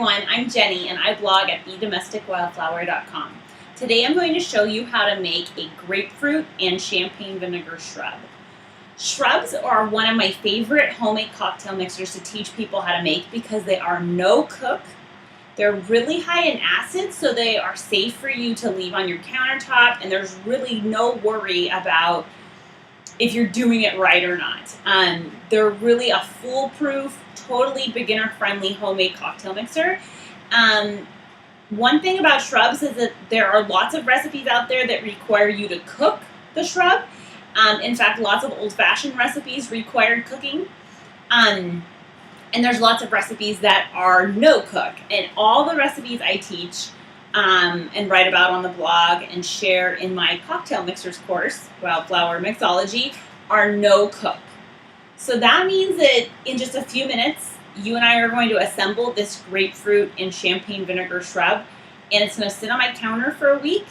Everyone, I'm Jenny and I blog at thedomesticwildflower.com. Today I'm going to show you how to make a grapefruit and champagne vinegar shrub. Shrubs are one of my favorite homemade cocktail mixers to teach people how to make because they are no cook. They're really high in acid, so they are safe for you to leave on your countertop, and there's really no worry about if you're doing it right or not. They're really a foolproof, totally beginner-friendly homemade cocktail mixer. One thing about shrubs is that there are lots of recipes out there that require you to cook the shrub. In fact, lots of old-fashioned recipes require cooking. And there's lots of recipes that are no cook. And all the recipes I teach and write about on the blog and share in my cocktail mixers course, Wildflower Mixology, are no cook. So that means that in just a few minutes, you and I are going to assemble this grapefruit and champagne vinegar shrub, and it's going to sit on my counter for a week,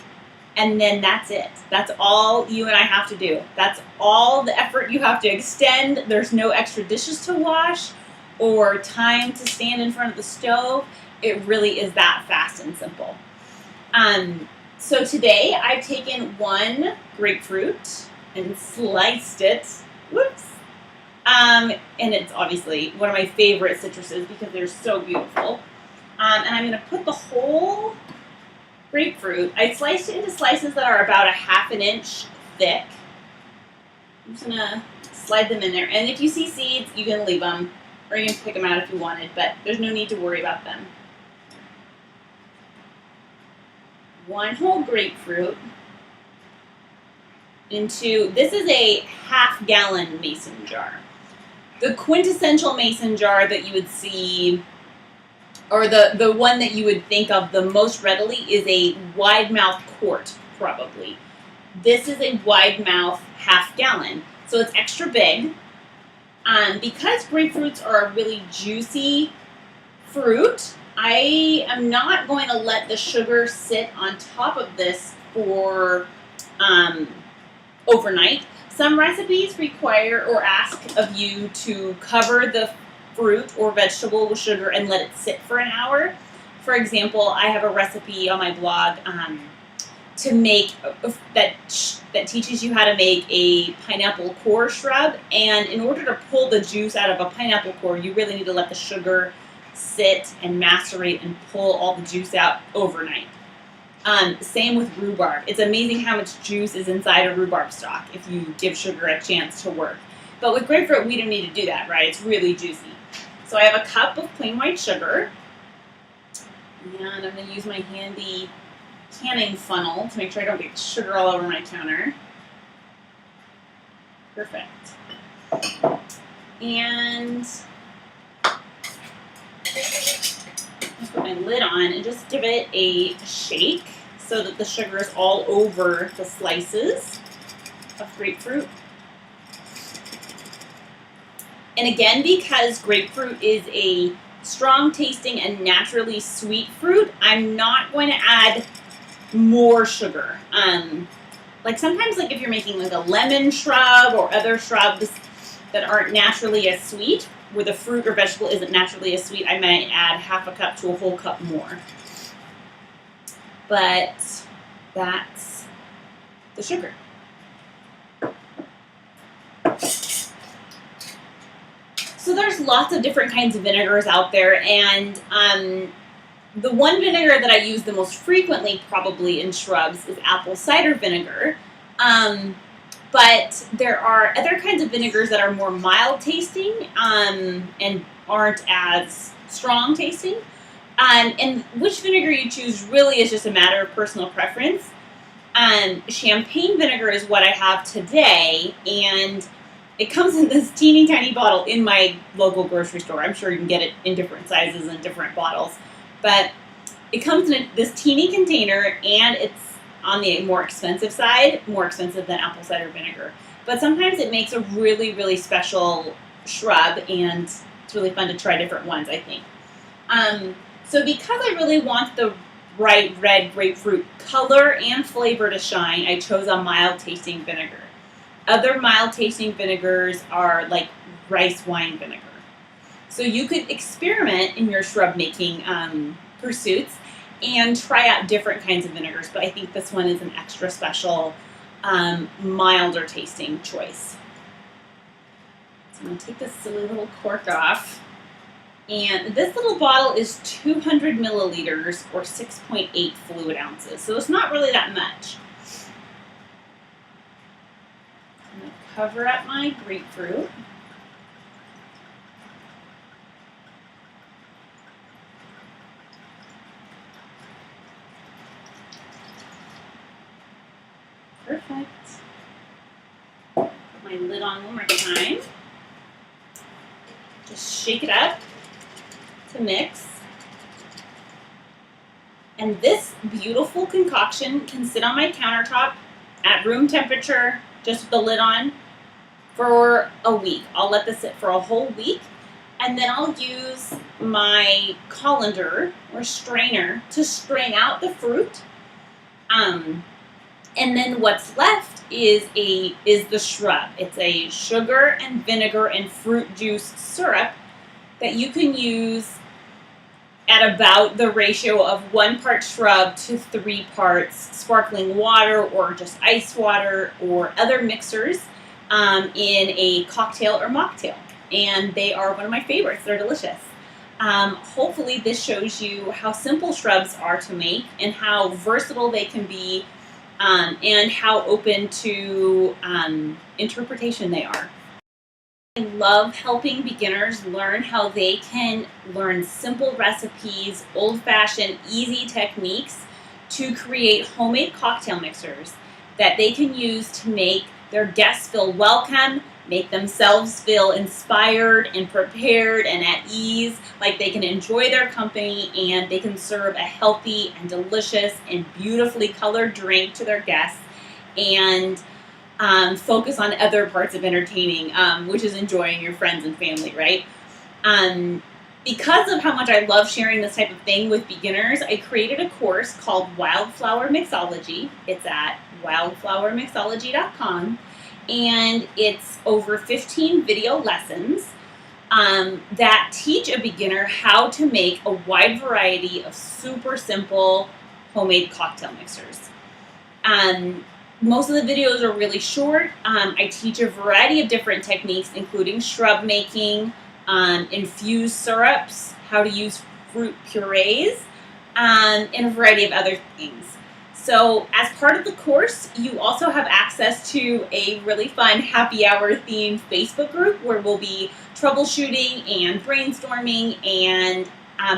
and then that's it. That's all you and I have to do. That's all the effort you have to extend. There's no extra dishes to wash or time to stand in front of the stove. It really is that fast and simple. So today I've taken one grapefruit and sliced it. Whoops. And it's obviously one of my favorite citruses because they're so beautiful. And I'm going to put the whole grapefruit, I sliced it into slices that are about 1/2 inch thick. I'm just going to slide them in there. And if you see seeds, you can leave them, or you can pick them out if you wanted, but there's no need to worry about them. One whole grapefruit into, this is a 1/2 gallon mason jar. The quintessential mason jar that you would see, or the one that you would think of the most readily, is a wide mouth quart, probably. This is a wide mouth 1/2 gallon, so it's extra big. Because grapefruits are a really juicy fruit, I am not going to let the sugar sit on top of this for overnight. Some recipes require or ask of you to cover the fruit or vegetable with sugar and let it sit for an hour. For example, I have a recipe on my blog to make that teaches you how to make a pineapple core shrub, and in order to pull the juice out of a pineapple core, you really need to let the sugar sit and macerate and pull all the juice out overnight. Same with rhubarb. It's amazing how much juice is inside a rhubarb stalk if you give sugar a chance to work. But with grapefruit, we don't need to do that, right? It's really juicy. So I have a cup of plain white sugar, and I'm going to use my handy canning funnel to make sure I don't get sugar all over my counter. Perfect. And just put my lid on and just give it a shake so that the sugar is all over the slices of grapefruit. And again, because grapefruit is a strong tasting and naturally sweet fruit, I'm not going to add more sugar. Like sometimes, like if you're making like a lemon shrub or other shrubs that aren't naturally as sweet, where the fruit or vegetable isn't naturally as sweet, I might add 1/2 cup to a whole cup more. But that's the sugar. So there's lots of different kinds of vinegars out there, and the one vinegar that I use the most frequently probably in shrubs is apple cider vinegar. But there are other kinds of vinegars that are more mild tasting and aren't as strong tasting. And which vinegar you choose really is just a matter of personal preference. Champagne vinegar is what I have today, and it comes in this teeny tiny bottle in my local grocery store. I'm sure you can get it in different sizes and different bottles. But it comes in this teeny container, and it's on the more expensive side, more expensive than apple cider vinegar. But sometimes it makes a really, really special shrub, and it's really fun to try different ones, I think. So because I really want the bright red grapefruit color and flavor to shine, I chose a mild tasting vinegar. Other mild tasting vinegars are like rice wine vinegar. So you could experiment in your shrub making pursuits and try out different kinds of vinegars, but I think this one is an extra special, milder tasting choice. So I'm going to take this silly little cork off. And this little bottle is 200 milliliters or 6.8 fluid ounces. So it's not really that much. I'm going to cover up my grapefruit. Perfect. Put my lid on one more time. Just shake it up to mix. And this beautiful concoction can sit on my countertop at room temperature, just with the lid on, for a week. I'll let this sit for a whole week, and then I'll use my colander or strainer to strain out the fruit. And then what's left is the shrub. It's a sugar and vinegar and fruit juice syrup that you can use at about the ratio of 1 part shrub to 3 parts sparkling water or just ice water or other mixers in a cocktail or mocktail. And they are one of my favorites. They're delicious. Hopefully this shows you how simple shrubs are to make and how versatile they can be, and how open to interpretation they are. I love helping beginners learn how they can learn simple recipes, old-fashioned, easy techniques to create homemade cocktail mixers that they can use to make their guests feel welcome, make themselves feel inspired and prepared and at ease, like they can enjoy their company and they can serve a healthy and delicious and beautifully colored drink to their guests, and focus on other parts of entertaining, which is enjoying your friends and family, right? Because of how much I love sharing this type of thing with beginners, I created a course called Wildflower Mixology. It's at wildflowermixologycom. And it's over 15 video lessons that teach a beginner how to make a wide variety of super simple homemade cocktail mixers. Most of the videos are really short. I teach a variety of different techniques, including shrub making, infused syrups, how to use fruit purees, and a variety of other things. So as part of the course, you also have access to a really fun happy hour themed Facebook group where we'll be troubleshooting and brainstorming and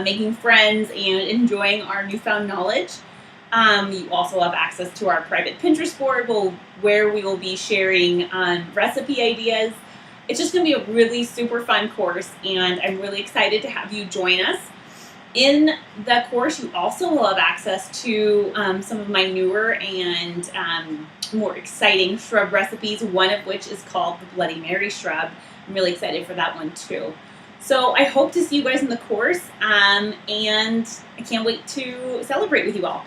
making friends and enjoying our newfound knowledge. You also have access to our private Pinterest board where we will be sharing recipe ideas. It's just going to be a really super fun course, and I'm really excited to have you join us. In the course, you also will have access to some of my newer and more exciting shrub recipes, one of which is called the Bloody Mary shrub. I'm really excited for that one too. So I hope to see you guys in the course, and I can't wait to celebrate with you all.